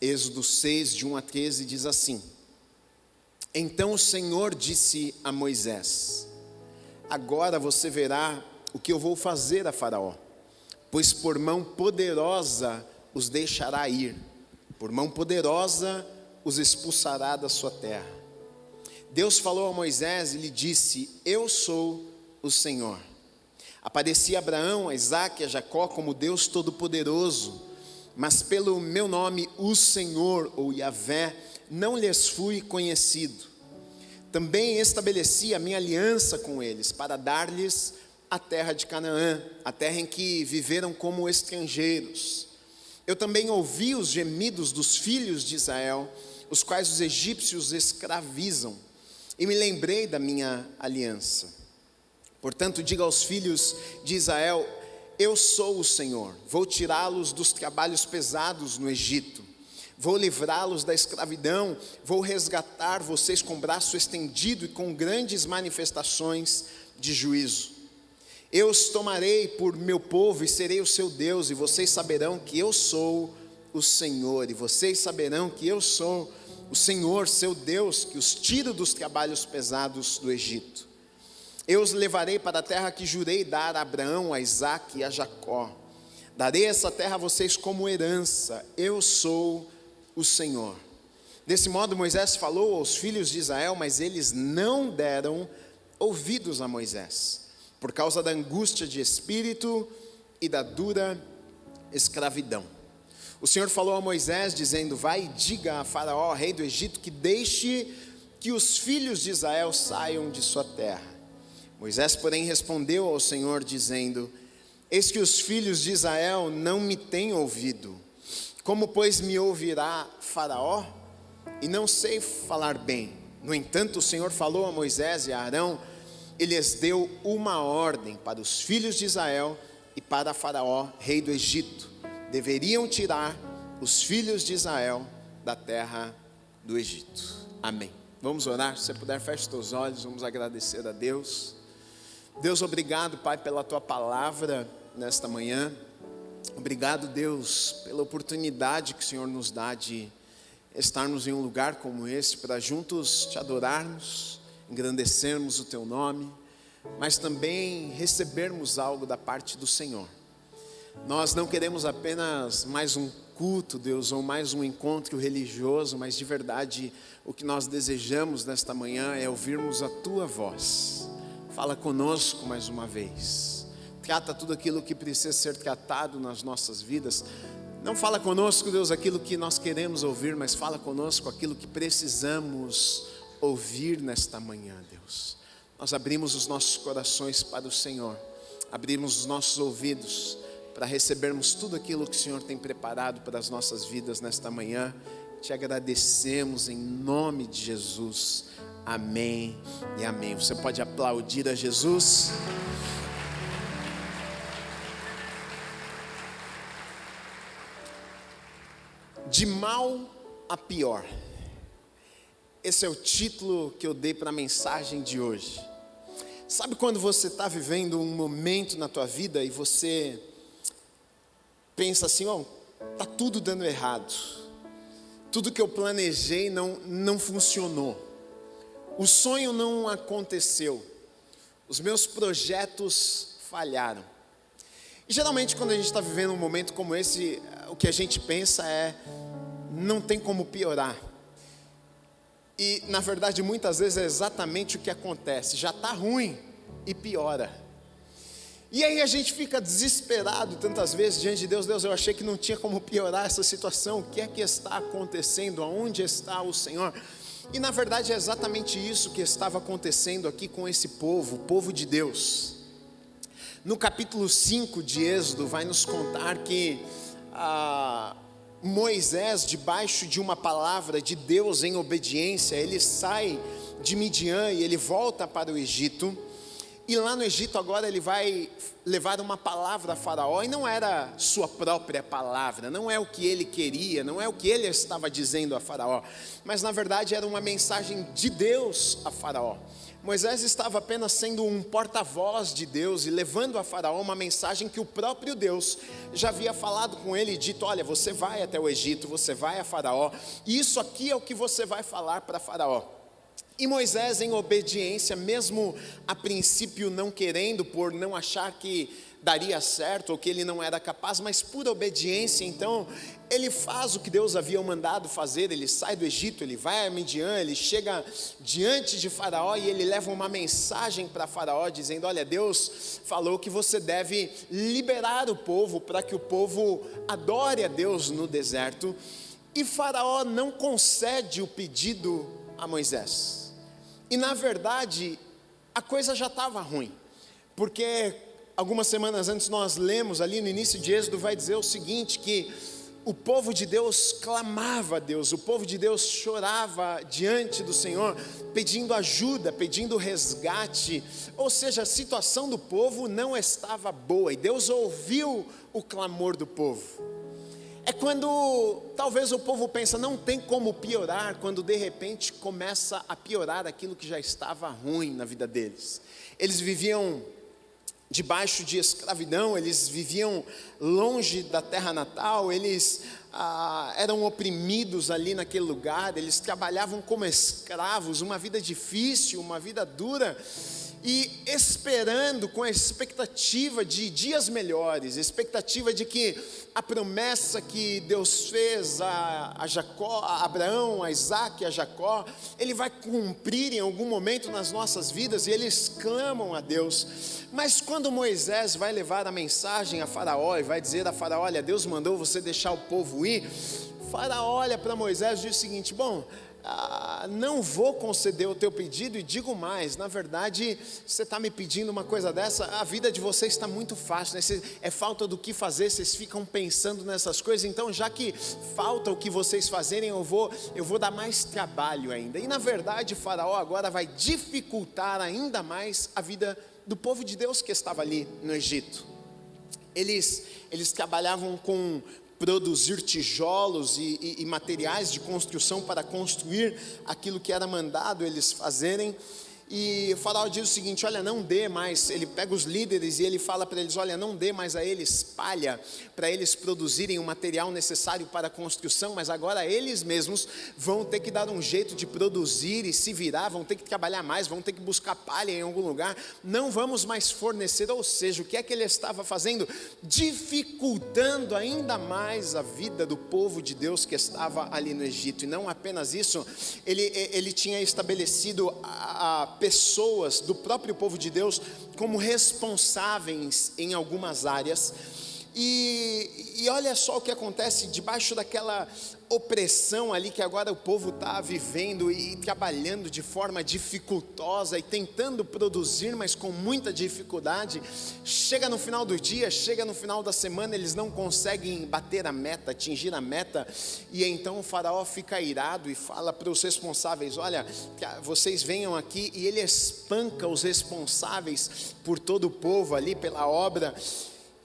Êxodo 6, de 1 a 13, diz assim: Então o Senhor disse a Moisés: Agora você verá o que eu vou fazer a Faraó, pois por mão poderosa os deixará ir, por mão poderosa os expulsará da sua terra. Deus falou a Moisés e lhe disse: Eu sou o Senhor. Apareci a Abraão, a Isaque e a Jacó como Deus Todo-Poderoso, mas pelo meu nome, o Senhor, ou Yahvé, não lhes fui conhecido. Também estabeleci a minha aliança com eles, para dar-lhes a terra de Canaã, a terra em que viveram como estrangeiros. Eu também ouvi os gemidos dos filhos de Israel, os quais os egípcios escravizam, e me lembrei da minha aliança. Portanto, diga aos filhos de Israel: Eu sou o Senhor, vou tirá-los dos trabalhos pesados no Egito, vou livrá-los da escravidão, vou resgatar vocês com braço estendido e com grandes manifestações de juízo. Eu os tomarei por meu povo e serei o seu Deus, e vocês saberão que eu sou o Senhor, e vocês saberão que eu sou o Senhor, seu Deus, que os tiro dos trabalhos pesados do Egito. Eu os levarei para a terra que jurei dar a Abraão, a Isaque e a Jacó. Darei essa terra a vocês como herança. Eu sou o Senhor. Desse modo Moisés falou aos filhos de Israel, mas eles não deram ouvidos a Moisés, por causa da angústia de espírito e da dura escravidão. O Senhor falou a Moisés dizendo: Vai e diga a Faraó, rei do Egito, que deixe que os filhos de Israel saiam de sua terra. Moisés, porém, respondeu ao Senhor dizendo: Eis que os filhos de Israel não me têm ouvido. Como, pois, me ouvirá Faraó? E não sei falar bem. No entanto, o Senhor falou a Moisés e a Arão, e lhes deu uma ordem para os filhos de Israel e para Faraó, rei do Egito: deveriam tirar os filhos de Israel da terra do Egito. Amém. Vamos orar. Se você puder, feche os teus olhos. Vamos agradecer a Deus. Deus, obrigado, Pai, pela Tua palavra nesta manhã. Obrigado, Deus, pela oportunidade que o Senhor nos dá de estarmos em um lugar como esse, para juntos Te adorarmos, engrandecermos o Teu nome, mas também recebermos algo da parte do Senhor. Nós não queremos apenas mais um culto, Deus, ou mais um encontro religioso, mas de verdade o que nós desejamos nesta manhã é ouvirmos a Tua voz. Fala conosco mais uma vez. Trata tudo aquilo que precisa ser tratado nas nossas vidas. Não fala conosco, Deus, aquilo que nós queremos ouvir, mas fala conosco aquilo que precisamos ouvir nesta manhã, Deus. Nós abrimos os nossos corações para o Senhor, abrimos os nossos ouvidos para recebermos tudo aquilo que o Senhor tem preparado para as nossas vidas nesta manhã. Te agradecemos em nome de Jesus. Amém e amém. Você pode aplaudir a Jesus. De mal a pior. Esse é o título que eu dei para a mensagem de hoje. Sabe quando você está vivendo um momento na tua vida e você pensa assim: está tudo dando errado. Tudo que eu planejei não funcionou. O sonho não aconteceu. Os meus projetos falharam. E geralmente quando a gente está vivendo um momento como esse, o que a gente pensa é: não tem como piorar. E na verdade muitas vezes é exatamente o que acontece. Já está ruim e piora. E aí a gente fica desesperado tantas vezes diante de Deus. Deus, eu achei que não tinha como piorar essa situação. O que é que está acontecendo? Aonde está o Senhor? E na verdade é exatamente isso que estava acontecendo aqui com esse povo, o povo de Deus. No capítulo 5 de Êxodo vai nos contar que Moisés, debaixo de uma palavra de Deus em obediência, ele sai de Midian e ele volta para o Egito. E lá no Egito agora ele vai levar uma palavra a Faraó, e não era sua própria palavra, não é o que ele queria, não é o que ele estava dizendo a Faraó, mas na verdade era uma mensagem de Deus a Faraó. Moisés estava apenas sendo um porta-voz de Deus e levando a Faraó uma mensagem que o próprio Deus já havia falado com ele e dito: olha, você vai até o Egito, você vai a Faraó, e isso aqui é o que você vai falar para Faraó. E Moisés, em obediência, mesmo a princípio não querendo, por não achar que daria certo ou que ele não era capaz, mas por obediência, então ele faz o que Deus havia mandado fazer. Ele sai do Egito, ele vai a Midian, ele chega diante de Faraó e ele leva uma mensagem para Faraó dizendo: olha, Deus falou que você deve liberar o povo para que o povo adore a Deus no deserto. E Faraó não concede o pedido a Moisés. E na verdade, a coisa já estava ruim, porque algumas semanas antes nós lemos ali no início de Êxodo, vai dizer o seguinte, que o povo de Deus clamava a Deus, o povo de Deus chorava diante do Senhor, pedindo ajuda, pedindo resgate, ou seja, a situação do povo não estava boa, e Deus ouviu o clamor do povo. É quando talvez o povo pensa, não tem como piorar, quando de repente começa a piorar aquilo que já estava ruim na vida deles. Eles viviam debaixo de escravidão, eles viviam longe da terra natal, eles eram oprimidos ali naquele lugar, eles trabalhavam como escravos, uma vida difícil, uma vida dura, e esperando com a expectativa de dias melhores, expectativa de que a promessa que Deus fez a Jacó, a Abraão, a Isaac e a Jacó, Ele vai cumprir em algum momento nas nossas vidas, e eles clamam a Deus. Mas quando Moisés vai levar a mensagem a Faraó e vai dizer a Faraó: olha, Deus mandou você deixar o povo ir, Faraó olha para Moisés e diz o seguinte: bom, não vou conceder o teu pedido, e digo mais, na verdade, você está me pedindo uma coisa dessa, a vida de vocês está muito fácil, né? É falta do que fazer, vocês ficam pensando nessas coisas, então já que falta o que vocês fazerem, eu vou dar mais trabalho ainda. E na verdade, Faraó agora vai dificultar ainda mais a vida do povo de Deus que estava ali no Egito. Eles trabalhavam com produzir tijolos e materiais de construção para construir aquilo que era mandado eles fazerem. E o Faraó diz o seguinte: olha, não dê mais. Ele pega os líderes e ele fala para eles: olha, não dê mais a eles palha para eles produzirem o material necessário para a construção, mas agora eles mesmos vão ter que dar um jeito de produzir e se virar, vão ter que trabalhar mais, vão ter que buscar palha em algum lugar, não vamos mais fornecer. Ou seja, o que é que ele estava fazendo? Dificultando ainda mais a vida do povo de Deus que estava ali no Egito. E não apenas isso, ele tinha estabelecido pessoas do próprio povo de Deus como responsáveis em algumas áreas, e olha só o que acontece debaixo daquela opressão ali que agora o povo está vivendo e trabalhando de forma dificultosa e tentando produzir, mas com muita dificuldade. Chega no final do dia, chega no final da semana, eles não conseguem bater a meta, atingir a meta, e então o Faraó fica irado e fala para os responsáveis: olha, vocês venham aqui, e ele espanca os responsáveis por todo o povo ali pela obra.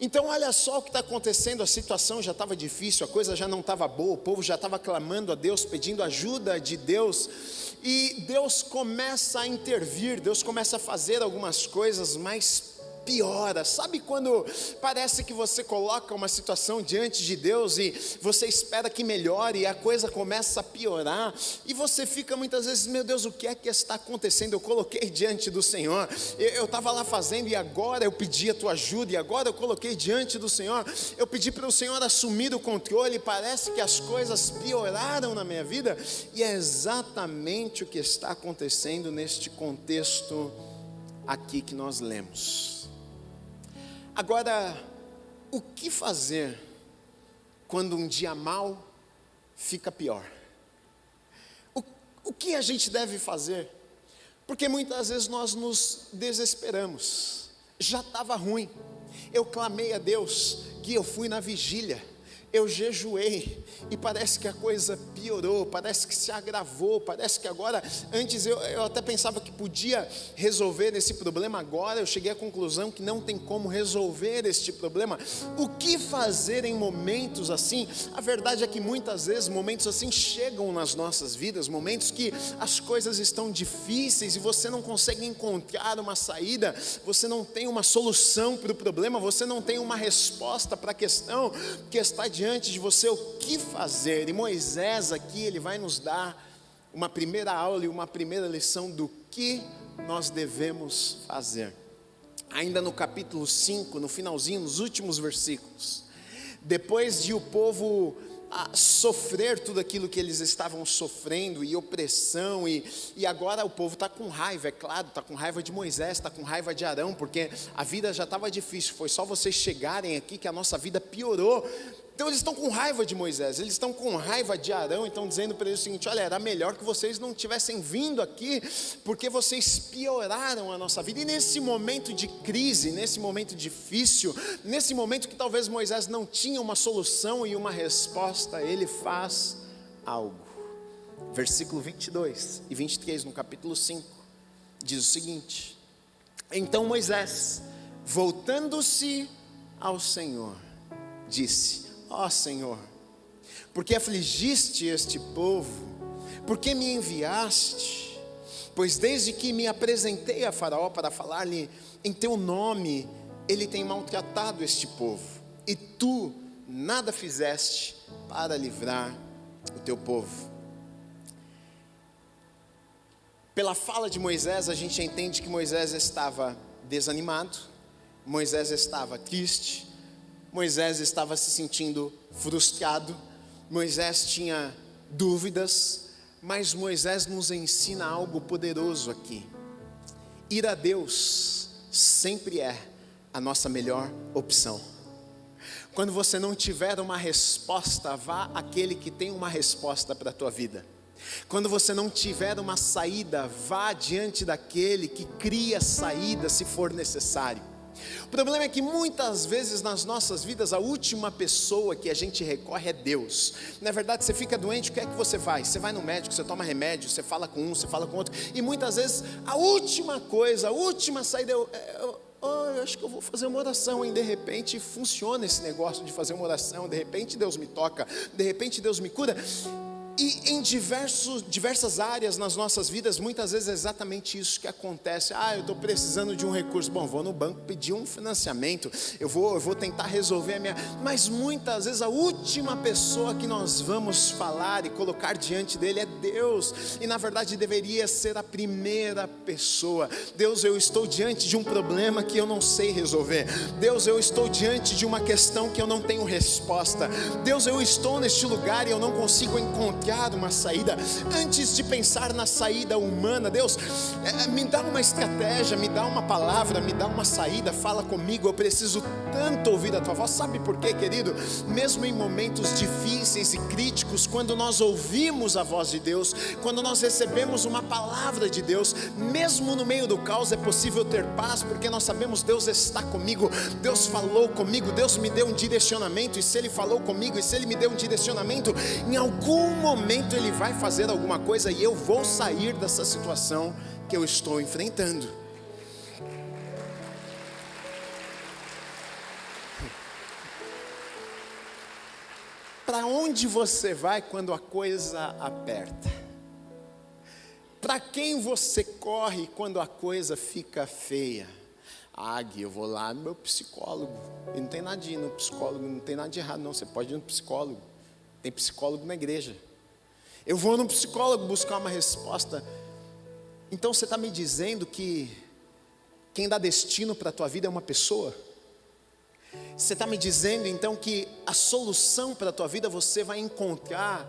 Então olha só o que está acontecendo, a situação já estava difícil, a coisa já não estava boa, o povo já estava clamando a Deus, pedindo ajuda de Deus, e Deus começa a intervir, Deus começa a fazer algumas coisas, mas piora. Sabe quando parece que você coloca uma situação diante de Deus e você espera que melhore e a coisa começa a piorar, e você fica muitas vezes: meu Deus, o que é que está acontecendo? Eu coloquei diante do Senhor, eu estava lá fazendo, e agora eu pedi a tua ajuda, e agora eu coloquei diante do Senhor, eu pedi para o Senhor assumir o controle, e parece que as coisas pioraram na minha vida. E é exatamente o que está acontecendo neste contexto aqui que nós lemos. Agora, o que fazer quando um dia mal fica pior? O que a gente deve fazer? Porque muitas vezes nós nos desesperamos. Já estava ruim, eu clamei a Deus, que eu fui na vigília, eu jejuei e parece que a coisa piorou, parece que se agravou, parece que agora, antes eu até pensava que podia resolver esse problema, agora eu cheguei à conclusão que não tem como resolver este problema. O que fazer em momentos assim? A verdade é que muitas vezes momentos assim chegam nas nossas vidas, momentos que as coisas estão difíceis e você não consegue encontrar uma saída, você não tem uma solução para o problema, você não tem uma resposta para a questão que está diante de você. O que fazer? E Moisés aqui, ele vai nos dar uma primeira aula e uma primeira lição do que nós devemos fazer. Ainda no capítulo 5, no finalzinho, nos últimos versículos, depois de o povo sofrer tudo aquilo que eles estavam sofrendo, e opressão, e agora o povo está com raiva, é claro, está com raiva de Moisés, está com raiva de Arão, porque a vida já estava difícil, foi só vocês chegarem aqui que a nossa vida piorou. Então eles estão com raiva de Moisés, eles estão com raiva de Arão, e estão dizendo para eles o seguinte: olha, era melhor que vocês não tivessem vindo aqui, porque vocês pioraram a nossa vida. E nesse momento de crise, nesse momento difícil, nesse momento que talvez Moisés não tinha uma solução e uma resposta, ele faz algo. Versículo 22 e 23 no capítulo 5, diz o seguinte: então Moisés, voltando-se ao Senhor, disse: ó Senhor, por que afligiste este povo? Por que me enviaste? Pois desde que me apresentei a Faraó para falar-lhe em teu nome, ele tem maltratado este povo, e tu nada fizeste para livrar o teu povo. Pela fala de Moisés, a gente entende que Moisés estava desanimado, Moisés estava triste, Moisés estava se sentindo frustrado, Moisés tinha dúvidas, mas Moisés nos ensina algo poderoso aqui. Ir a Deus sempre é a nossa melhor opção. Quando você não tiver uma resposta, vá àquele que tem uma resposta para a tua vida. Quando você não tiver uma saída, vá diante daquele que cria saída se for necessário. O problema é que muitas vezes nas nossas vidas a última pessoa que a gente recorre é Deus. Na verdade, você fica doente, o que é que você faz? Você vai no médico, você toma remédio, você fala com um, você fala com outro, e muitas vezes a última coisa, a última saída eu acho que eu vou fazer uma oração, e de repente funciona esse negócio de fazer uma oração, de repente Deus me toca, de repente Deus me cura. E em diversas áreas nas nossas vidas, muitas vezes é exatamente isso que acontece. Eu estou precisando de um recurso, bom, vou no banco pedir um financiamento, eu vou tentar resolver a minha... Mas muitas vezes a última pessoa que nós vamos falar e colocar diante dele é Deus, e na verdade deveria ser a primeira pessoa. Deus, eu estou diante de um problema que eu não sei resolver. Deus, eu estou diante de uma questão que eu não tenho resposta. Deus, eu estou neste lugar e eu não consigo encontrar uma saída. Antes de pensar na saída humana, Deus, me dá uma estratégia, me dá uma palavra, me dá uma saída, fala comigo, eu preciso tanto ouvir a tua voz. Sabe por quê, querido? Mesmo em momentos difíceis e críticos, quando nós ouvimos a voz de Deus, quando nós recebemos uma palavra de Deus, mesmo no meio do caos é possível ter paz, porque nós sabemos Deus está comigo, Deus falou comigo, Deus me deu um direcionamento, e se Ele falou comigo, e se Ele me deu um direcionamento, em algum momento Ele vai fazer alguma coisa e eu vou sair dessa situação que eu estou enfrentando. Para onde você vai quando a coisa aperta? Para quem você corre quando a coisa fica feia? Gui, eu vou lá no meu psicólogo. E não tem nada de ir no psicólogo, não tem nada de errado não, você pode ir no psicólogo. Tem psicólogo na igreja. Eu vou no psicólogo buscar uma resposta. Então você está me dizendo que quem dá destino para a tua vida é uma pessoa? Você está me dizendo então que a solução para a tua vida você vai encontrar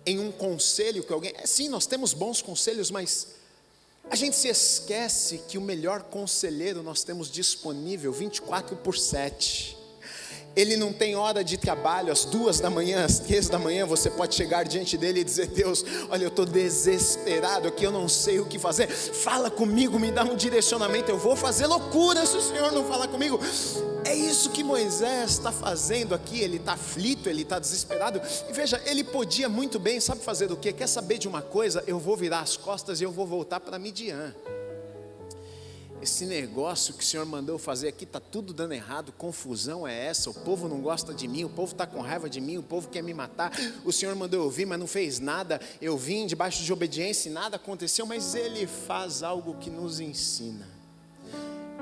em um conselho que alguém... Sim, nós temos bons conselhos, mas a gente se esquece que o melhor conselheiro nós temos disponível 24/7. Ele não tem hora de trabalho. Às 2 da manhã, às 3 da manhã, você pode chegar diante dele e dizer: Deus, olha, eu estou desesperado aqui, eu não sei o que fazer, fala comigo, me dá um direcionamento. Eu vou fazer loucura se o Senhor não falar comigo. É isso que Moisés está fazendo aqui. Ele está aflito, ele está desesperado. E veja, ele podia muito bem, sabe fazer o quê? Quer saber de uma coisa? Eu vou virar as costas e eu vou voltar para Midian. Esse negócio que o Senhor mandou fazer aqui está tudo dando errado, confusão é essa, o povo não gosta de mim, o povo está com raiva de mim, o povo quer me matar. O Senhor mandou eu vir, mas não fez nada. Eu vim debaixo de obediência e nada aconteceu. Mas Ele faz algo que nos ensina: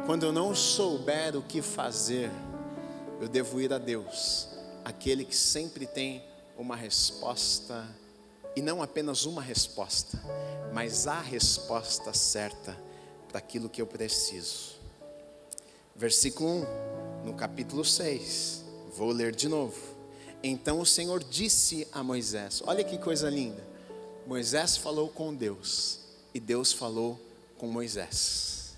quando eu não souber o que fazer, eu devo ir a Deus, aquele que sempre tem uma resposta, e não apenas uma resposta, mas a resposta certa daquilo que eu preciso. Versículo 1, no capítulo 6, vou ler de novo. Então o Senhor disse a Moisés, olha que coisa linda, Moisés falou com Deus, e Deus falou com Moisés.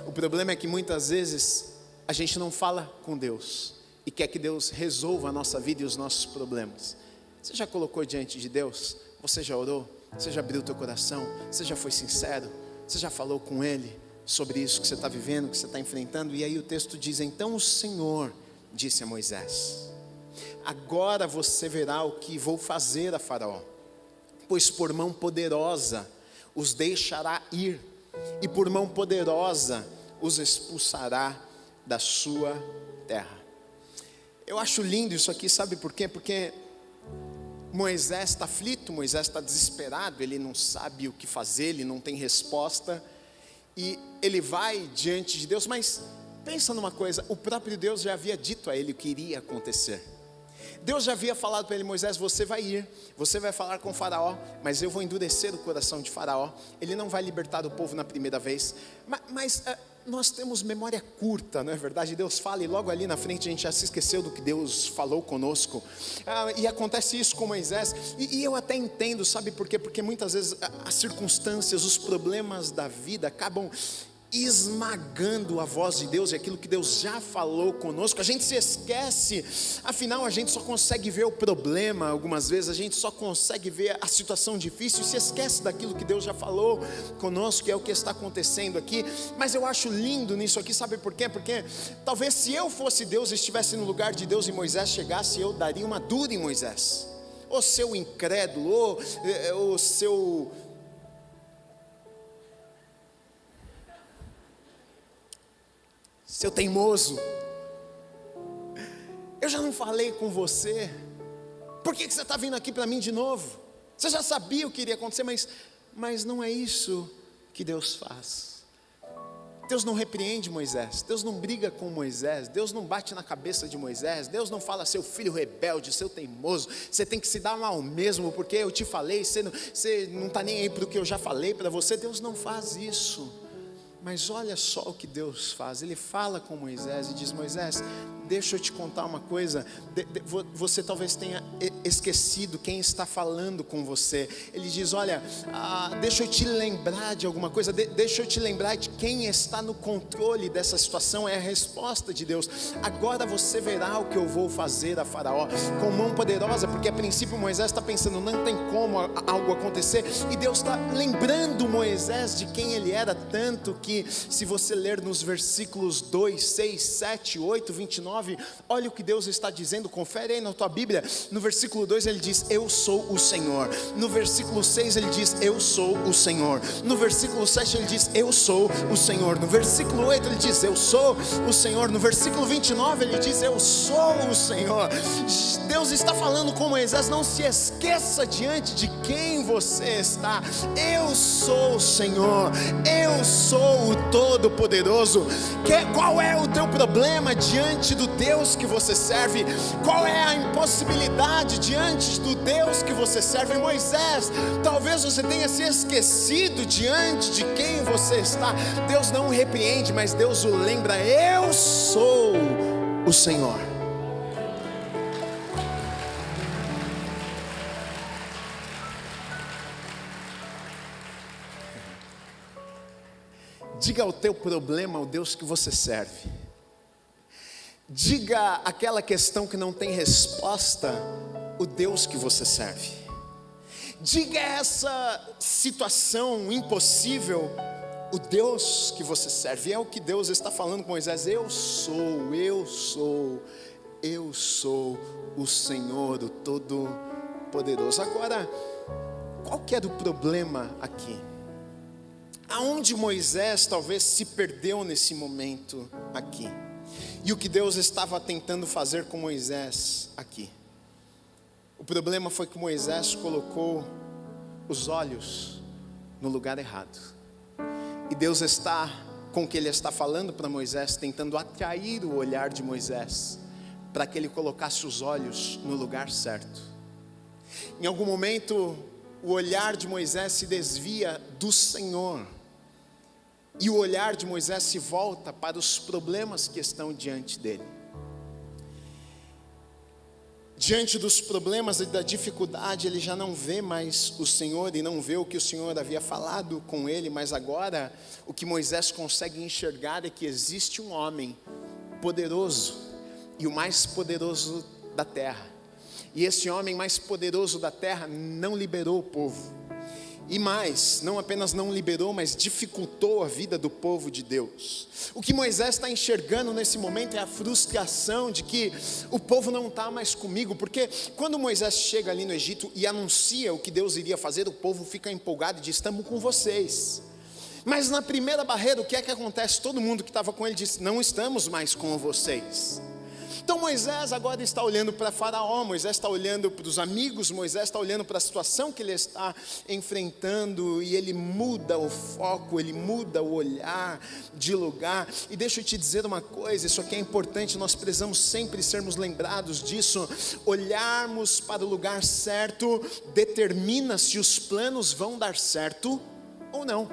O problema é que muitas vezes a gente não fala com Deus, e quer que Deus resolva a nossa vida e os nossos problemas. Você já colocou diante de Deus? Você já orou? Você já abriu o teu coração? Você já foi sincero? Você já falou com Ele sobre isso que você está vivendo, que você está enfrentando? E aí o texto diz: então o Senhor disse a Moisés: agora você verá o que vou fazer a Faraó, pois por mão poderosa os deixará ir, e por mão poderosa os expulsará da sua terra. Eu acho lindo isso aqui, sabe por quê? Porque Moisés está aflito, Moisés está desesperado, ele não sabe o que fazer, ele não tem resposta, e ele vai diante de Deus. Mas pensa numa coisa, o próprio Deus já havia dito a ele o que iria acontecer. Deus já havia falado para ele: Moisés, você vai ir, você vai falar com Faraó, mas eu vou endurecer o coração de Faraó, ele não vai libertar o povo na primeira vez. Mas nós temos memória curta, não é verdade? Deus fala e logo ali na frente a gente já se esqueceu do que Deus falou conosco. E acontece isso com Moisés, e eu até entendo, sabe por quê? Porque muitas vezes as circunstâncias, os problemas da vida acabam esmagando a voz de Deus e aquilo que Deus já falou conosco. A gente se esquece, afinal a gente só consegue ver o problema algumas vezes, a gente só consegue ver a situação difícil e se esquece daquilo que Deus já falou conosco, que é o que está acontecendo aqui. Mas eu acho lindo nisso aqui, sabe por quê? Porque talvez se eu fosse Deus, estivesse no lugar de Deus e Moisés chegasse, eu daria uma dura em Moisés: ô seu incrédulo, ô seu teimoso, eu já não falei com você, por que você está vindo aqui para mim de novo? Você já sabia o que iria acontecer, mas não é isso que Deus faz. Deus não repreende Moisés, Deus não briga com Moisés, Deus não bate na cabeça de Moisés, Deus não fala: seu filho rebelde, seu teimoso, você tem que se dar mal mesmo, porque eu te falei, você não está nem aí para o que eu já falei para você. Deus não faz isso. Mas olha só o que Deus faz. Ele fala com Moisés e diz: Moisés, deixa eu te contar uma coisa. Você talvez tenha esquecido quem está falando com você. Ele diz: olha, deixa eu te lembrar de alguma coisa, deixa eu te lembrar de quem está no controle dessa situação. É a resposta de Deus: agora você verá o que eu vou fazer a Faraó com mão poderosa. Porque a princípio Moisés está pensando: não tem como algo acontecer, e Deus está lembrando Moisés de quem ele era, tanto que se você ler nos versículos 2, 6, 7, 8, 29, olha o que Deus está dizendo. Confere aí na tua Bíblia. No versículo 2 ele diz: eu sou o Senhor. No versículo 6 ele diz: eu sou o Senhor. No versículo 7 ele diz: eu sou o Senhor. No versículo 8 ele diz: eu sou o Senhor. No versículo 29 ele diz: eu sou o Senhor. Deus está falando com Moisés: não se esqueça diante de quem você está. Eu sou o Senhor, eu sou o Todo-Poderoso. Qual é o teu problema diante do Deus que você serve? Qual é a impossibilidade diante do Deus que você serve? Moisés, talvez você tenha se esquecido diante de quem você está. Deus não o repreende, mas Deus o lembra: eu sou o Senhor. Diga ao teu problema o Deus que você serve. Diga aquela questão que não tem resposta, o Deus que você serve. Diga essa situação impossível, o Deus que você serve. É o que Deus está falando com Moisés: eu sou o Senhor, o Todo-Poderoso. Agora, qual que era o problema aqui? Aonde Moisés talvez se perdeu nesse momento aqui? E o que Deus estava tentando fazer com Moisés aqui? O problema foi que Moisés colocou os olhos no lugar errado. E Deus está, com o que Ele está falando para Moisés, tentando atrair o olhar de Moisés, para que ele colocasse os olhos no lugar certo. Em algum momento, o olhar de Moisés se desvia do Senhor, e o olhar de Moisés se volta para os problemas que estão diante dele. Diante dos problemas e da dificuldade, ele já não vê mais o Senhor e não vê o que o Senhor havia falado com ele, mas agora o que Moisés consegue enxergar é que existe um homem poderoso, e o mais poderoso da terra. E esse homem mais poderoso da terra não liberou o povo. E mais, não apenas não liberou, mas dificultou a vida do povo de Deus. O que Moisés está enxergando nesse momento é a frustração de que o povo não está mais comigo. Porque quando Moisés chega ali no Egito e anuncia o que Deus iria fazer, o povo fica empolgado e diz: estamos com vocês. Mas na primeira barreira, o que é que acontece? Todo mundo que estava com ele diz: não estamos mais com vocês. Então Moisés agora está olhando para Faraó, Moisés está olhando para os amigos, Moisés está olhando para a situação que ele está enfrentando, e ele muda o foco, ele muda o olhar de lugar. E deixa eu te dizer uma coisa, isso aqui é importante, nós precisamos sempre sermos lembrados disso. Olharmos para o lugar certo determina se os planos vão dar certo ou não.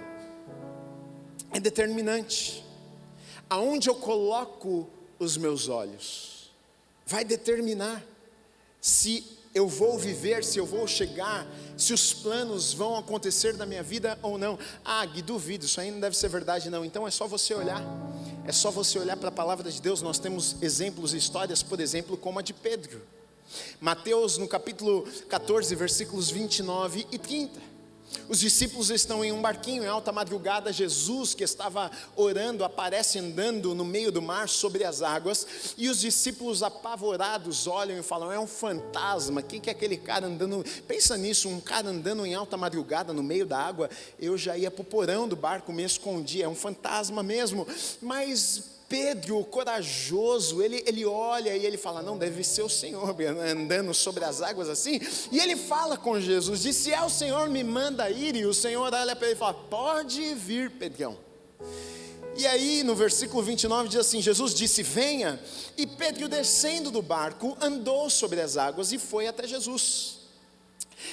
É determinante. Aonde eu coloco os meus olhos vai determinar se eu vou viver, se eu vou chegar, se os planos vão acontecer na minha vida ou não. Ah, Gui, duvido, isso aí não deve ser verdade não. Então é só você olhar, é só você olhar para a palavra de Deus. Nós temos exemplos e histórias, por exemplo, como a de Pedro. Mateus no capítulo 14, versículos 29 e 30. Os discípulos estão em um barquinho em alta madrugada. Jesus, que estava orando, aparece andando no meio do mar sobre as águas. E os discípulos apavorados olham e falam: é um fantasma, quem que é aquele cara andando? Pensa nisso, um cara andando em alta madrugada no meio da água. Eu já ia para o porão do barco, me escondia, é um fantasma mesmo. Mas Pedro, corajoso, ele olha e ele fala: não, deve ser o Senhor andando sobre as águas assim. E ele fala com Jesus, diz: se é o Senhor, me manda ir. E o Senhor olha para ele e fala: pode vir, Pedrão. E aí no versículo 29 diz assim: Jesus disse: venha. E Pedro, descendo do barco, andou sobre as águas e foi até Jesus.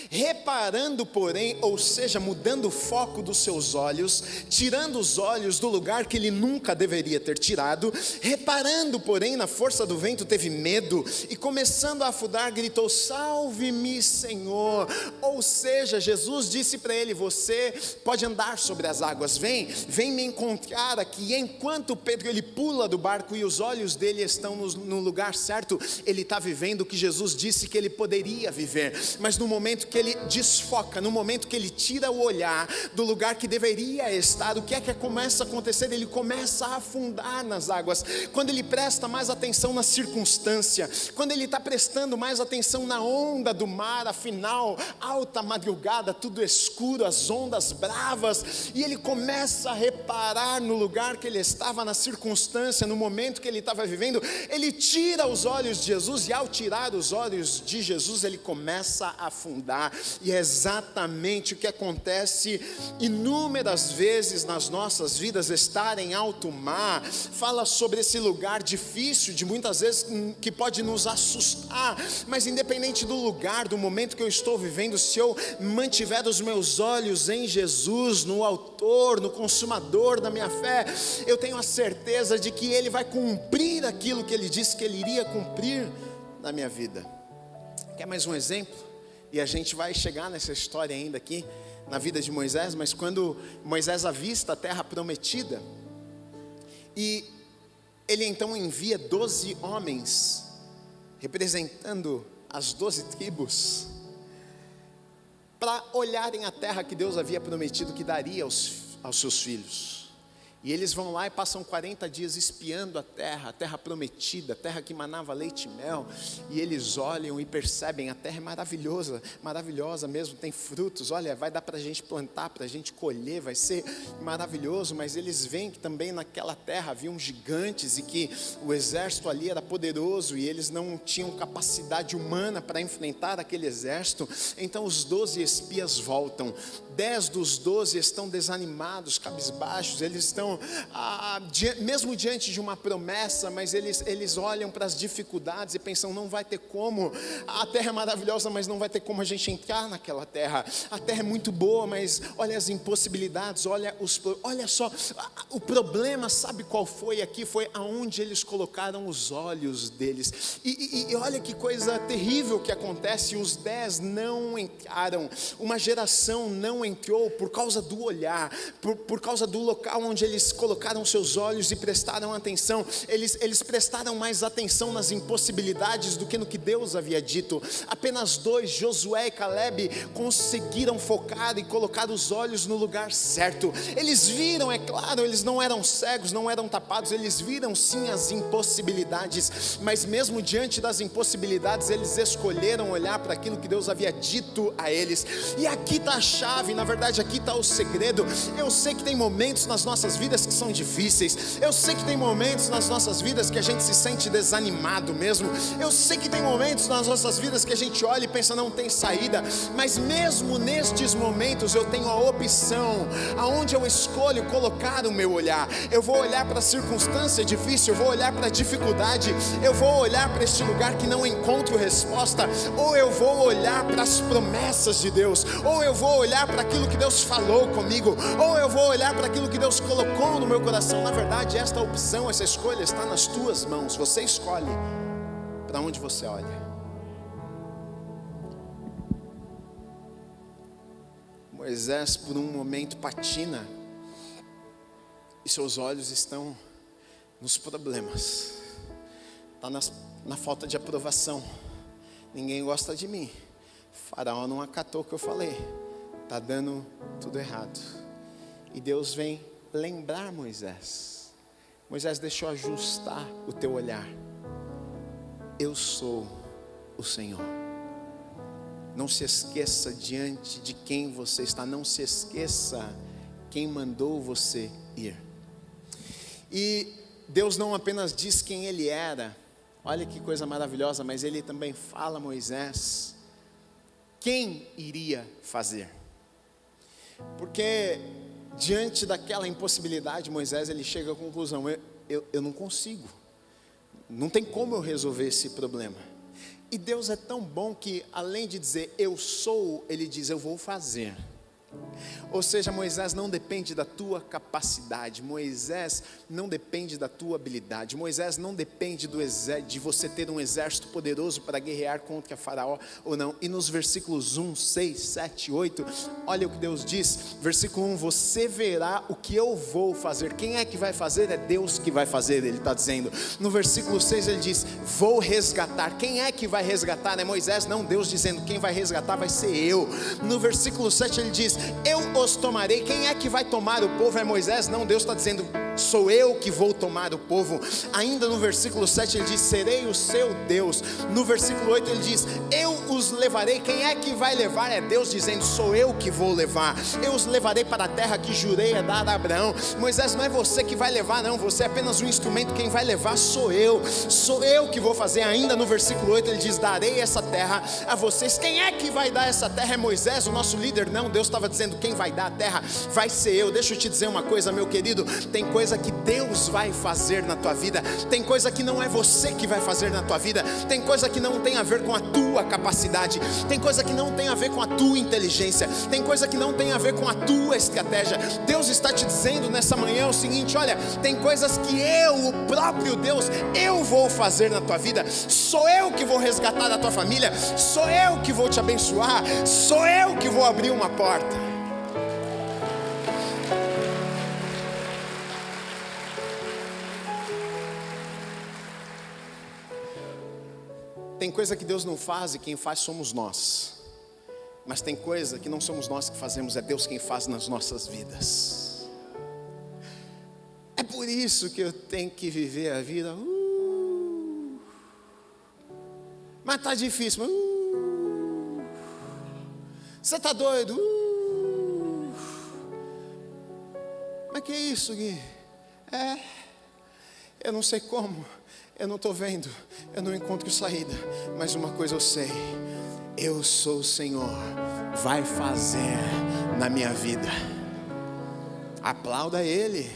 Reparando, porém, ou seja, mudando o foco dos seus olhos, tirando os olhos do lugar que ele nunca deveria ter tirado, reparando, porém, na força do vento, teve medo e, começando a afundar, gritou: salve-me, Senhor. Ou seja, Jesus disse para ele: você pode andar sobre as águas, vem me encontrar aqui. E enquanto Pedro ele pula do barco e os olhos dele estão no lugar certo, ele está vivendo o que Jesus disse que ele poderia viver. Mas no momento que ele desfoca, no momento que ele tira o olhar do lugar que deveria estar, o que é que começa a acontecer? Ele começa a afundar nas águas. Quando ele presta mais atenção na circunstância, quando ele está prestando mais atenção na onda do mar, afinal, alta madrugada, tudo escuro, as ondas bravas, e ele começa a reparar no lugar que ele estava, na circunstância, no momento que ele estava vivendo. Ele tira os olhos de Jesus, e ao tirar os olhos de Jesus, ele começa a afundar. E é exatamente o que acontece inúmeras vezes nas nossas vidas. Estar em alto mar fala sobre esse lugar difícil, de muitas vezes que pode nos assustar, mas independente do lugar, do momento que eu estou vivendo, se eu mantiver os meus olhos em Jesus, no autor, no consumador da minha fé, eu tenho a certeza de que Ele vai cumprir aquilo que Ele disse que Ele iria cumprir na minha vida. Quer mais um exemplo? E a gente vai chegar nessa história ainda aqui, na vida de Moisés. Mas quando Moisés avista a terra prometida, e Ele então envia 12 homens, representando as 12 tribos, para olharem a terra que Deus havia prometido que daria aos seus filhos. E eles vão lá e passam 40 dias espiando a terra prometida, a terra que manava leite e mel. E eles olham e percebem, a terra é maravilhosa, maravilhosa mesmo, tem frutos. Olha, vai dar para a gente plantar, para a gente colher, vai ser maravilhoso. Mas eles veem que também naquela terra haviam gigantes e que o exército ali era poderoso e eles não tinham capacidade humana para enfrentar aquele exército. Então os 12 espias voltam. 10 dos 12 estão desanimados, cabisbaixos, eles estão, mesmo diante de uma promessa, mas eles olham para as dificuldades e pensam, não vai ter como, a terra é maravilhosa, mas não vai ter como a gente entrar naquela terra, a terra é muito boa, mas olha as impossibilidades, olha só, o problema, sabe qual foi aqui? Foi aonde eles colocaram os olhos deles, e olha que coisa terrível que acontece, os 10 não entraram, uma geração não entrou por causa do olhar, por causa do local onde eles colocaram seus olhos e prestaram atenção. Eles prestaram mais atenção nas impossibilidades do que no que Deus havia dito. Apenas 2, Josué e Caleb, conseguiram focar e colocar os olhos no lugar certo. Eles viram, é claro, eles não eram cegos, não eram tapados, eles viram sim as impossibilidades, mas mesmo diante das impossibilidades, eles escolheram olhar para aquilo que Deus havia dito a eles. E aqui está a chave, na verdade aqui está o segredo. Eu sei que tem momentos nas nossas vidas que são difíceis, eu sei que tem momentos nas nossas vidas que a gente se sente desanimado mesmo, eu sei que tem momentos nas nossas vidas que a gente olha e pensa, não tem saída, mas mesmo nestes momentos eu tenho a opção, aonde eu escolho colocar o meu olhar. Eu vou olhar para a circunstância difícil, eu vou olhar para a dificuldade, eu vou olhar para este lugar que não encontro resposta, ou eu vou olhar para as promessas de Deus, ou eu vou olhar para aquilo que Deus falou comigo, ou eu vou olhar para aquilo que Deus colocou no meu coração. Na verdade, esta opção, essa escolha está nas tuas mãos. Você escolhe para onde você olha. Moisés por um momento patina e seus olhos estão nos problemas, está na falta de aprovação. Ninguém gosta de mim, Faraó não acatou o que eu falei, está dando tudo errado. E Deus vem lembrar Moisés, deixa eu ajustar o teu olhar, eu sou o Senhor. Não se esqueça diante de quem você está, não se esqueça quem mandou você ir. E Deus não apenas diz quem Ele era, olha que coisa maravilhosa, mas Ele também fala a Moisés quem iria fazer. Porque diante daquela impossibilidade, Moisés ele chega à conclusão, eu não consigo, não tem como eu resolver esse problema. E Deus é tão bom que além de dizer eu sou, Ele diz eu vou fazer. Ou seja, Moisés não depende da tua capacidade, Moisés não depende da tua habilidade, Moisés não depende de você ter um exército poderoso para guerrear contra Faraó ou não. E nos versículos 1, 6, 7, 8, olha o que Deus diz, versículo 1, você verá o que eu vou fazer. Quem é que vai fazer? É Deus que vai fazer, Ele está dizendo. No versículo 6 ele diz, vou resgatar. Quem é que vai resgatar? É Moisés? Não, Deus dizendo, quem vai resgatar vai ser eu. No versículo 7 ele diz, eu os tomarei. Quem é que vai tomar o povo? É Moisés? Não, Deus está dizendo, sou eu que vou tomar o povo. Ainda no versículo 7 ele diz, serei o seu Deus. No versículo 8 ele diz, eu os levarei. Quem é que vai levar? É Deus dizendo, sou eu que vou levar. Eu os levarei para a terra que jurei a dar a Abraão. Moisés, não é você que vai levar não, você é apenas um instrumento, quem vai levar sou eu que vou fazer. Ainda no versículo 8 ele diz, darei essa terra a vocês. Quem é que vai dar essa terra? É Moisés, o nosso líder? Não, Deus estava dizendo, quem vai dar a terra vai ser eu. Deixa eu te dizer uma coisa, meu querido, tem coisa que Deus vai fazer na tua vida, tem coisa que não é você que vai fazer na tua vida, tem coisa que não tem a ver com a tua capacidade, tem coisa que não tem a ver com a tua inteligência, tem coisa que não tem a ver com a tua estratégia. Deus está te dizendo nessa manhã o seguinte, olha, tem coisas que eu, o próprio Deus, eu vou fazer na tua vida, sou eu que vou resgatar a tua família, sou eu que vou te abençoar, sou eu que vou abrir uma porta. Tem coisa que Deus não faz e quem faz somos nós. Mas tem coisa que não somos nós que fazemos, é Deus quem faz nas nossas vidas. É por isso que eu tenho que viver a vida. Mas tá difícil. Você tá doido? Mas que é isso, Gui? Eu não sei como. Eu não estou vendo, eu não encontro saída, mas uma coisa eu sei: eu sou o Senhor, vai fazer na minha vida. Aplauda Ele.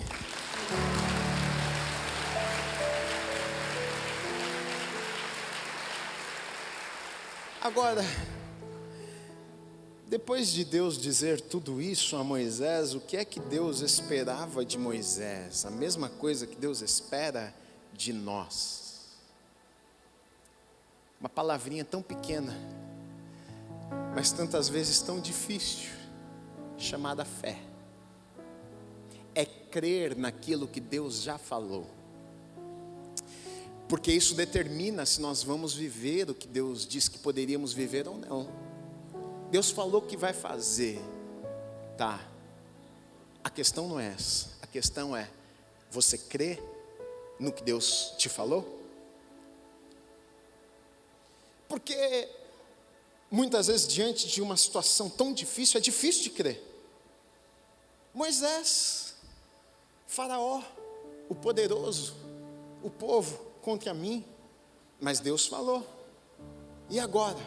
Agora, depois de Deus dizer tudo isso a Moisés, o que é que Deus esperava de Moisés? A mesma coisa que Deus espera de nós. Uma palavrinha tão pequena, mas tantas vezes tão difícil, chamada fé. É crer naquilo que Deus já falou, porque isso determina se nós vamos viver o que Deus disse que poderíamos viver ou não. Deus falou que vai fazer, tá? A questão não é essa, a questão é: você crê no que Deus te falou? Porque muitas vezes diante de uma situação tão difícil, é difícil de crer. Moisés, Faraó, o poderoso, o povo contra mim, mas Deus falou. E agora?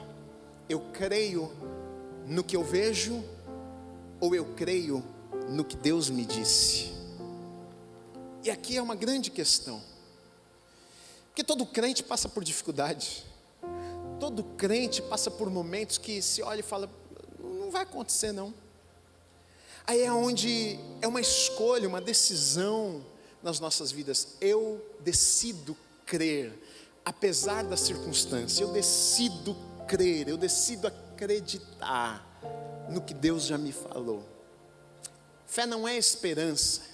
Eu creio no que eu vejo ou eu creio no que Deus me disse? E aqui é uma grande questão, porque todo crente passa por dificuldade, todo crente passa por momentos que se olha e fala: não vai acontecer não. Aí é onde é uma escolha, uma decisão nas nossas vidas. Eu decido crer, apesar da circunstância, eu decido crer, eu decido acreditar no que Deus já me falou. Fé não é esperança.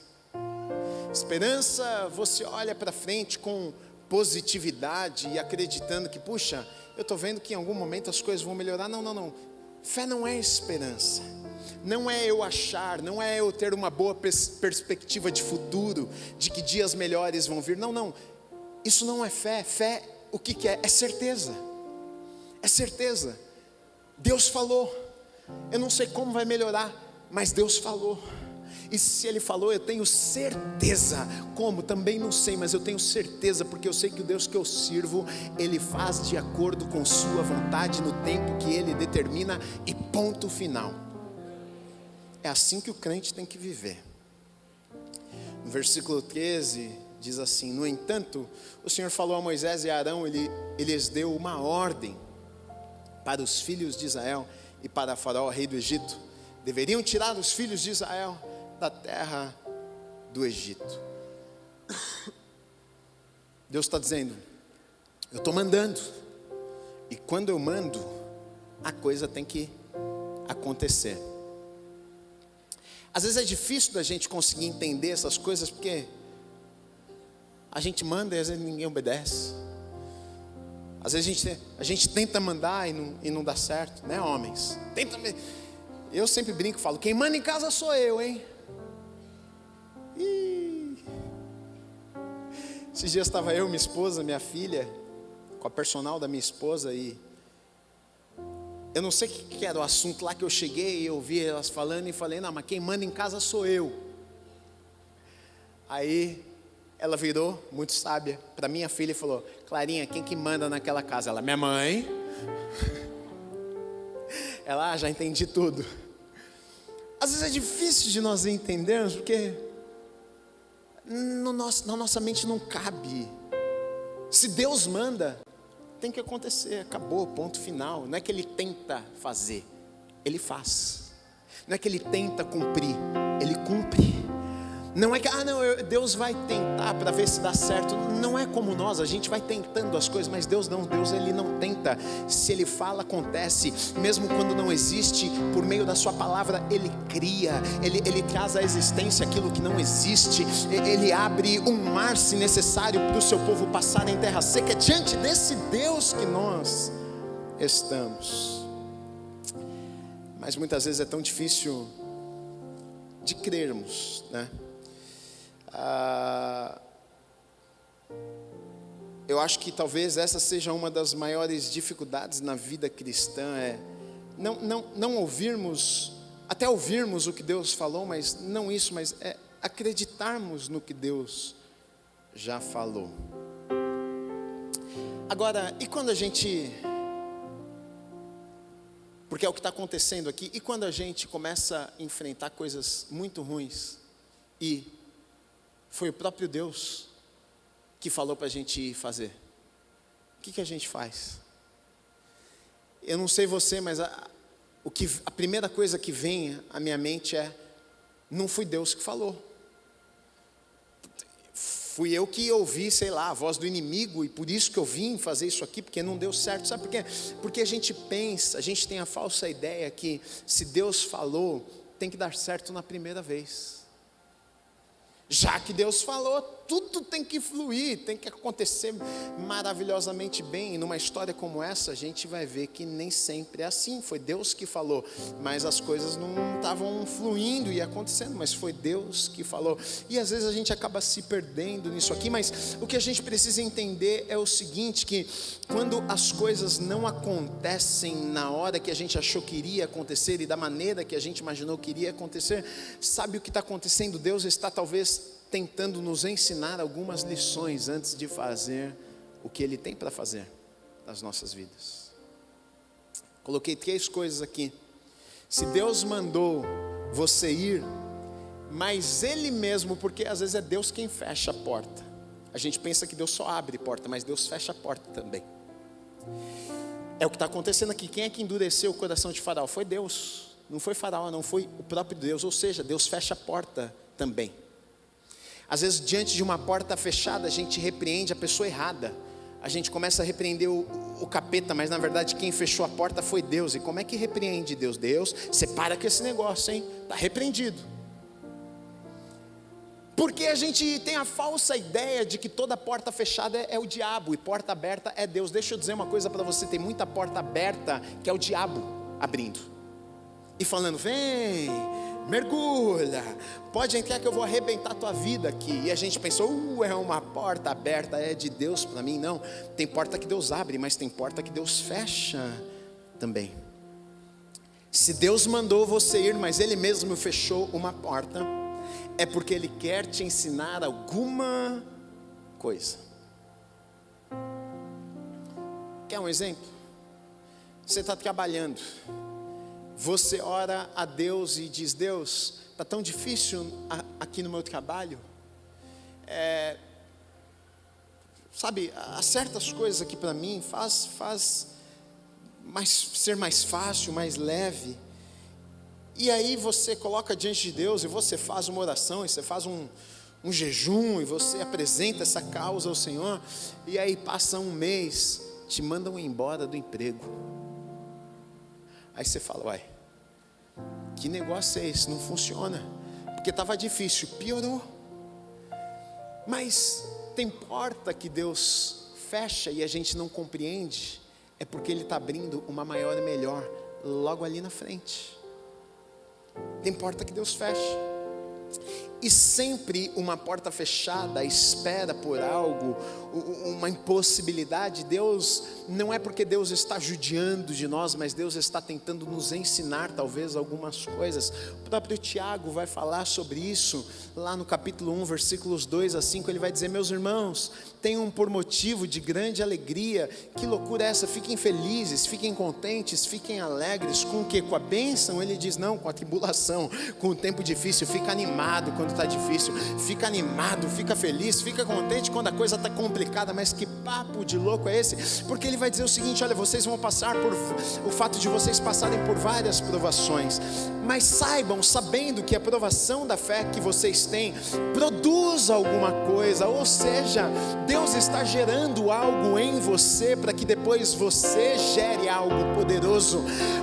Esperança, você olha para frente com positividade e acreditando que, puxa, eu estou vendo que em algum momento as coisas vão melhorar. Não. Fé não é esperança. Não é eu achar, não é eu ter uma boa perspectiva de futuro, de que dias melhores vão vir. Não. Isso não é fé. Fé, o que é? É certeza. É certeza. Deus falou. Eu não sei como vai melhorar, mas Deus falou. E se Ele falou, eu tenho certeza. Como? Também não sei, mas eu tenho certeza, porque eu sei que o Deus que eu sirvo, Ele faz de acordo com sua vontade, no tempo que Ele determina, e ponto final. É assim que o crente tem que viver. No versículo 13, diz assim: no entanto, o Senhor falou a Moisés e a Arão, Ele lhes deu uma ordem para os filhos de Israel e para Faraó, rei do Egito. Deveriam tirar os filhos de Israel da terra do Egito. Deus está dizendo: eu estou mandando, e quando eu mando, a coisa tem que acontecer. Às vezes é difícil da gente conseguir entender essas coisas, porque a gente manda e às vezes ninguém obedece. Às vezes a gente tenta mandar e não dá certo, né, homens? Eu sempre brinco e falo: quem manda em casa sou eu, hein? Esses dias estava eu, minha esposa, minha filha, com a personal da minha esposa, e eu não sei o que era o assunto lá que eu cheguei e eu ouvi elas falando e falei: não, mas quem manda em casa sou eu. Aí ela virou, muito sábia, para minha filha e falou: Clarinha, quem que manda naquela casa? Ela: minha mãe. Ela: já entendi tudo. Às vezes é difícil de nós entendermos, porque na nossa mente não cabe. Se Deus manda, tem que acontecer, acabou, ponto final. Não é que Ele tenta fazer, Ele faz. Não é que Ele tenta cumprir, Ele cumpre. Não é que, Deus vai tentar para ver se dá certo. Não é como nós, a gente vai tentando as coisas, mas Deus não, Deus ele não tenta. Se Ele fala, acontece. Mesmo quando não existe, por meio da sua palavra, Ele cria, Ele traz à existência aquilo que não existe. Ele abre um mar se necessário para o seu povo passar em terra seca. É diante desse Deus que nós estamos. Mas muitas vezes é tão difícil de crermos, né? Eu acho que talvez essa seja uma das maiores dificuldades na vida cristã, é não ouvirmos, até ouvirmos o que Deus falou, mas não isso, mas é acreditarmos no que Deus já falou. Agora, e quando a gente, porque é o que está acontecendo aqui, e quando a gente começa a enfrentar coisas muito ruins, e foi o próprio Deus que falou para a gente fazer, o que a gente faz? Eu não sei você, mas a primeira coisa que vem à minha mente é: não foi Deus que falou, fui eu que ouvi, sei lá, a voz do inimigo, e por isso que eu vim fazer isso aqui, porque não deu certo. Sabe por quê? Porque a gente pensa, a gente tem a falsa ideia que se Deus falou, tem que dar certo na primeira vez. Já que Deus falou, tudo tem que fluir, tem que acontecer maravilhosamente bem. E numa história como essa, a gente vai ver que nem sempre é assim. Foi Deus que falou, mas as coisas não estavam fluindo e acontecendo, mas foi Deus que falou. E às vezes a gente acaba se perdendo nisso aqui, mas o que a gente precisa entender é o seguinte, que quando as coisas não acontecem na hora que a gente achou que iria acontecer e da maneira que a gente imaginou que iria acontecer, sabe o que está acontecendo? Deus está talvez tentando nos ensinar algumas lições antes de fazer o que Ele tem para fazer nas nossas vidas. Coloquei 3 coisas aqui. Se Deus mandou você ir, mas Ele mesmo, porque às vezes é Deus quem fecha a porta. A gente pensa que Deus só abre porta, mas Deus fecha a porta também. É o que está acontecendo aqui. Quem é que endureceu o coração de Faraó? Foi Deus. Não foi Faraó, não, foi o próprio Deus. Ou seja, Deus fecha a porta também. Às vezes, diante de uma porta fechada, a gente repreende a pessoa errada. A gente começa a repreender o capeta, mas na verdade quem fechou a porta foi Deus. E como é que repreende Deus? Deus, separa com esse negócio, hein? Está repreendido. Porque a gente tem a falsa ideia de que toda porta fechada é o diabo e porta aberta é Deus. Deixa eu dizer uma coisa para você, tem muita porta aberta que é o diabo abrindo. E falando, vem, mergulha, pode entrar que eu vou arrebentar a tua vida aqui. E a gente pensou, é uma porta aberta, é de Deus para mim. Não, tem porta que Deus abre, mas tem porta que Deus fecha também. Se Deus mandou você ir, mas Ele mesmo fechou uma porta, é porque Ele quer te ensinar alguma coisa. Quer um exemplo? Você está trabalhando, você ora a Deus e diz, Deus, está tão difícil aqui no meu trabalho, sabe, há certas coisas aqui para mim, faz ser mais fácil, mais leve. E aí você coloca diante de Deus e você faz uma oração, e você faz um jejum, e você apresenta essa causa ao Senhor, e aí passa um mês, te mandam embora do emprego. Aí você fala, uai, que negócio é esse? Não funciona, porque estava difícil, piorou. Mas tem porta que Deus fecha e a gente não compreende, é porque Ele está abrindo uma maior e melhor logo ali na frente. Tem porta que Deus fecha. E sempre uma porta fechada espera por algo, uma impossibilidade. Deus, não é porque Deus está judiando de nós, mas Deus está tentando nos ensinar talvez algumas coisas. O próprio Tiago vai falar sobre isso, lá no capítulo 1, versículos 2 a 5, ele vai dizer, meus irmãos, tenham por motivo de grande alegria. Que loucura é essa? Fiquem felizes, fiquem contentes, fiquem alegres. Com o quê? Com a bênção? Ele diz, não, com a tribulação, com o tempo difícil. Fica animado quando quando está difícil, fica animado, fica feliz, fica contente quando a coisa está complicada. Mas que papo de louco é esse? Porque ele vai dizer o seguinte: olha, vocês vão passar por, o fato de vocês passarem por várias provações, mas saibam, sabendo que a provação da fé que vocês têm produz alguma coisa. Ou seja, Deus está gerando algo em você para que depois você gere algo poderoso.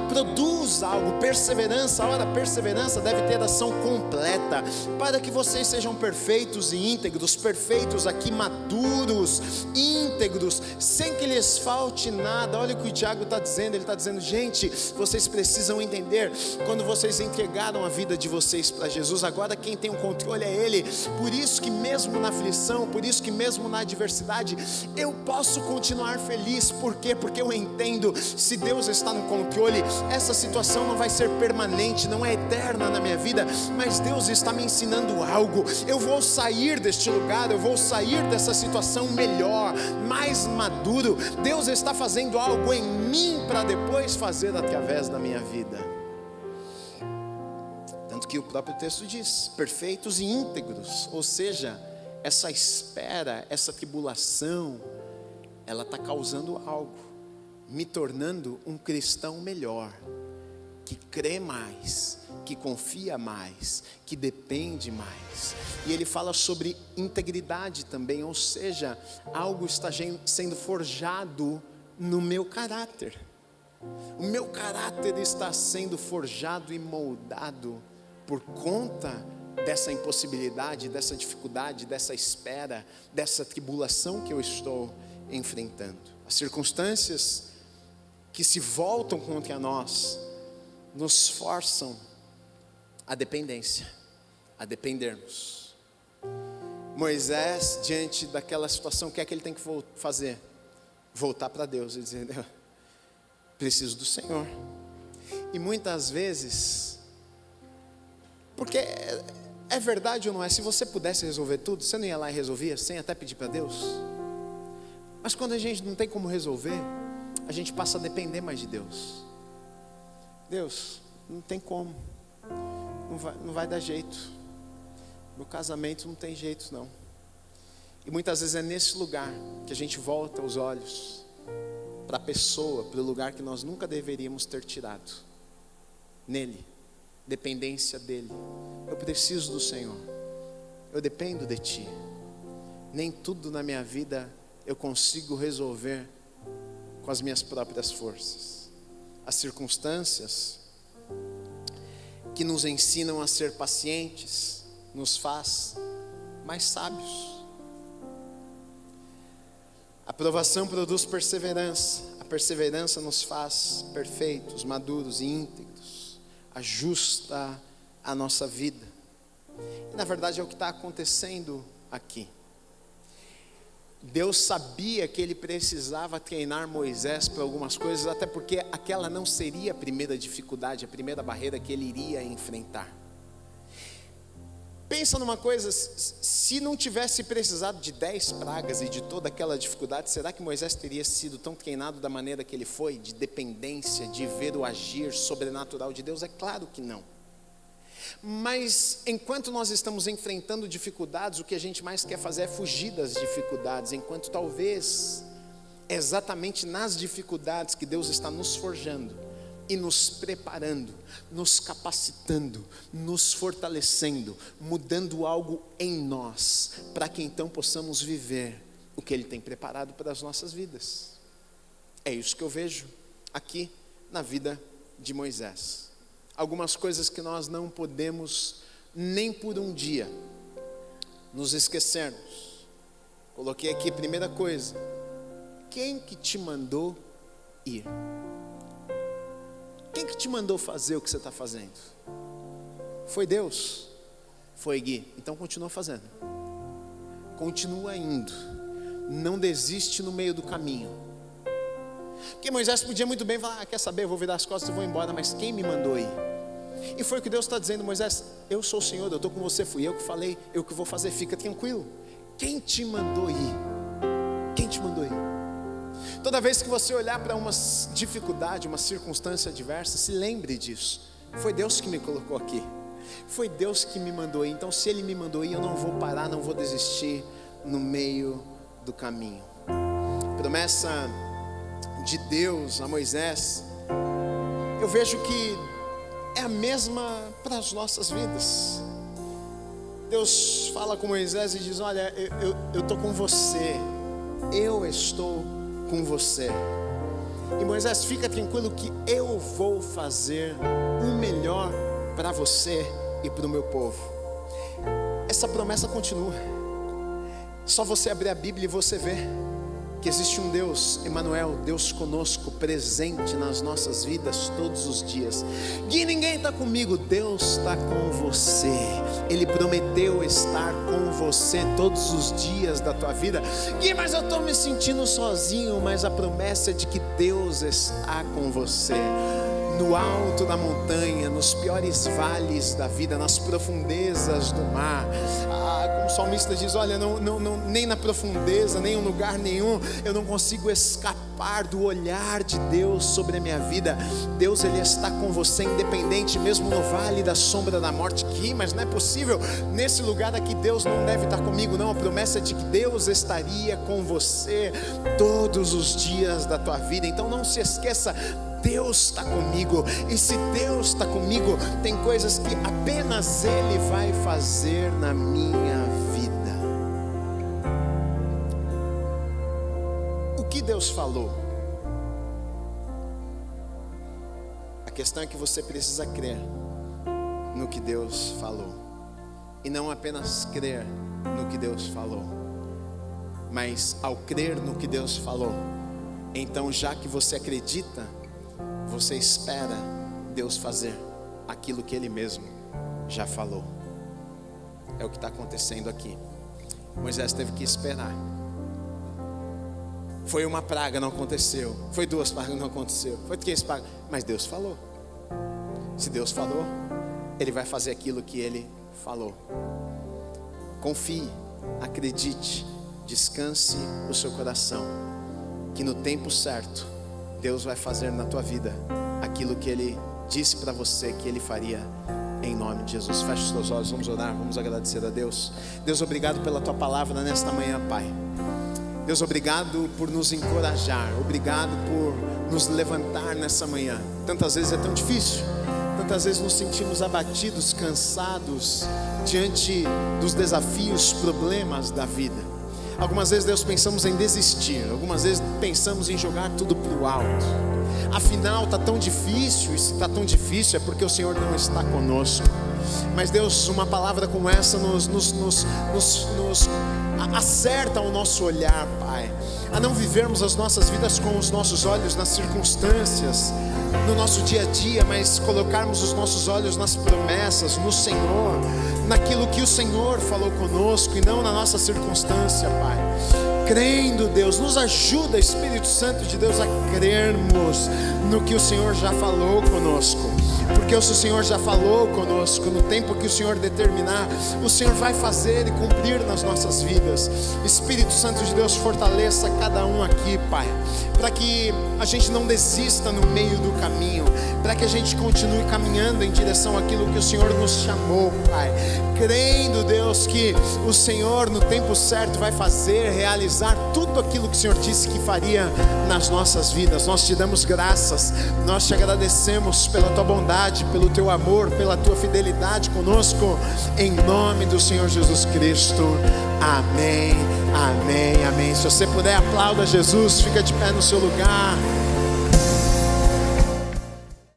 Produz algo, perseverança. Ora, perseverança deve ter ação completa, para que vocês sejam perfeitos e íntegros. Perfeitos aqui, maduros, íntegros, sem que lhes falte nada. Olha o que o Tiago está dizendo. Ele está dizendo: gente, vocês precisam entender, quando vocês entregaram a vida de vocês para Jesus, agora quem tem o controle é Ele. Por isso que mesmo na aflição, por isso que mesmo na adversidade, eu posso continuar feliz. Por quê? Porque eu entendo, se Deus está no controle, essa situação não vai ser permanente, não é eterna na minha vida, mas Deus está me ensinando algo. Eu vou sair deste lugar, eu vou sair dessa situação melhor, mais maduro. Deus está fazendo algo em mim para depois fazer através da minha vida. Tanto que o próprio texto diz: perfeitos e íntegros. Ou seja, essa espera, essa tribulação, ela está causando algo, me tornando um cristão melhor, que crê mais, que confia mais, que depende mais. E ele fala sobre integridade também, ou seja, algo está sendo forjado no meu caráter. O meu caráter está sendo forjado e moldado por conta dessa impossibilidade, dessa dificuldade, dessa espera, dessa tribulação que eu estou enfrentando. As circunstâncias que se voltam contra nós nos forçam à dependência, a dependermos. Moisés, diante daquela situação, o que é que ele tem que fazer? Voltar para Deus e dizer: eu preciso do Senhor. E muitas vezes, porque é verdade ou não é? Se você pudesse resolver tudo, você não ia lá e resolvia, sem até pedir para Deus? Mas quando a gente não tem como resolver, a gente passa a depender mais de Deus. Deus, não tem como, não vai dar jeito, meu casamento não tem jeito não. E muitas vezes é nesse lugar que a gente volta os olhos para a pessoa, para o lugar que nós nunca deveríamos ter tirado. Nele, dependência dele. Eu preciso do Senhor, eu dependo de Ti. Nem tudo na minha vida eu consigo resolver com as minhas próprias forças. As circunstâncias que nos ensinam a ser pacientes nos faz mais sábios. A provação produz perseverança. A perseverança nos faz perfeitos, maduros e íntegros. Ajusta a nossa vida. E na verdade é o que está acontecendo aqui. Deus sabia que Ele precisava treinar Moisés para algumas coisas, até porque aquela não seria a primeira dificuldade, a primeira barreira que ele iria enfrentar. Pensa numa coisa: se não tivesse precisado de 10 pragas e de toda aquela dificuldade, será que Moisés teria sido tão treinado da maneira que ele foi, de dependência, de ver o agir sobrenatural de Deus? É claro que não. Mas enquanto nós estamos enfrentando dificuldades, o que a gente mais quer fazer é fugir das dificuldades, enquanto talvez é exatamente nas dificuldades que Deus está nos forjando e nos preparando, nos capacitando, nos fortalecendo, mudando algo em nós, para que então possamos viver o que Ele tem preparado para as nossas vidas. É isso que eu vejo aqui na vida de Moisés. Algumas coisas que nós não podemos nem por um dia nos esquecermos. Coloquei aqui, primeira coisa: quem que te mandou ir? Quem que te mandou fazer o que você está fazendo? Foi Deus? Foi Gui? Então continua fazendo, continua indo, não desiste no meio do caminho. Porque Moisés podia muito bem falar: quer saber, eu vou virar as costas e vou embora, mas quem me mandou ir? E foi o que Deus está dizendo: Moisés, eu sou o Senhor, eu estou com você, fui eu que falei, eu que vou fazer, fica tranquilo. Quem te mandou ir? Quem te mandou ir? Toda vez que você olhar para uma dificuldade, uma circunstância adversa, se lembre disso: foi Deus que me colocou aqui, Foi Deus que me mandou ir. Então, se Ele me mandou ir, eu não vou parar, não vou desistir no meio do caminho. Promessa de Deus a Moisés, eu vejo que é a mesma para as nossas vidas. Deus fala com Moisés e diz: olha, eu estou com você, eu estou com você. E Moisés, fica tranquilo que eu vou fazer o melhor para você e para o meu povo. Essa promessa continua. Só você abrir a Bíblia e você vê que existe um Deus, Emanuel, Deus conosco, presente nas nossas vidas todos os dias. Gui, ninguém está comigo, Deus está com você. Ele prometeu estar com você todos os dias da tua vida. Gui, mas eu estou me sentindo sozinho. Mas a promessa é de que Deus está com você. No alto da montanha, nos piores vales da vida, nas profundezas do mar. Como o salmista diz: olha, nem na profundeza, nem em lugar nenhum, eu não consigo escapar do olhar de Deus sobre a minha vida. Deus, Ele está com você, independente, mesmo no vale da sombra da morte. Mas não é possível, nesse lugar aqui Deus não deve estar comigo. Não, a promessa é de que Deus estaria com você todos os dias da tua vida. Então não se esqueça, Deus está comigo. E se Deus está comigo, tem coisas que apenas Ele vai fazer na minha vida. O que Deus falou? A questão é que você precisa crer no que Deus falou. E não apenas crer no que Deus falou, mas ao crer no que Deus falou, então, já que você acredita, você espera Deus fazer aquilo que Ele mesmo já falou. É o que está acontecendo aqui. Moisés teve que esperar. Foi uma praga, não aconteceu. Foi 2 pragas, não aconteceu. Foi 3 pragas, mas Deus falou. Se Deus falou, Ele vai fazer aquilo que Ele falou. Confie, acredite, descanse o seu coração, que no tempo certo Deus vai fazer na tua vida aquilo que Ele disse para você que Ele faria, em nome de Jesus. Feche os teus olhos, vamos orar, vamos agradecer a Deus. Deus, obrigado pela tua palavra nesta manhã, Pai. Deus, obrigado por nos encorajar, obrigado por nos levantar nessa manhã. Tantas vezes é tão difícil, tantas vezes nos sentimos abatidos, cansados diante dos desafios, problemas da vida. Algumas vezes, Deus, pensamos em desistir. Algumas vezes pensamos em jogar tudo para o alto. Afinal, está tão difícil. E se está tão difícil é porque o Senhor não está conosco. Mas Deus, uma palavra como essa nos acerta o nosso olhar, Pai, a não vivermos as nossas vidas com os nossos olhos nas circunstâncias, no nosso dia a dia, mas colocarmos os nossos olhos nas promessas, no Senhor, naquilo que o Senhor falou conosco e não na nossa circunstância, Pai. Crendo, Deus, nos ajuda, Espírito Santo de Deus, a crermos no que o Senhor já falou conosco. Porque se o Senhor já falou conosco, no tempo que o Senhor determinar, o Senhor vai fazer e cumprir nas nossas vidas. Espírito Santo de Deus, fortaleça cada um aqui, Pai, para que a gente não desista no meio do caminho, para que a gente continue caminhando em direção àquilo que o Senhor nos chamou, Pai. Crendo, Deus, que o Senhor no tempo certo vai fazer, realizar tudo aquilo que o Senhor disse que faria nas nossas vidas. Nós te damos graças, nós te agradecemos pela tua bondade, pelo teu amor, pela tua fidelidade conosco, em nome do Senhor Jesus Cristo. Amém, amém, amém. Se você puder, aplauda Jesus, fica de pé no seu lugar.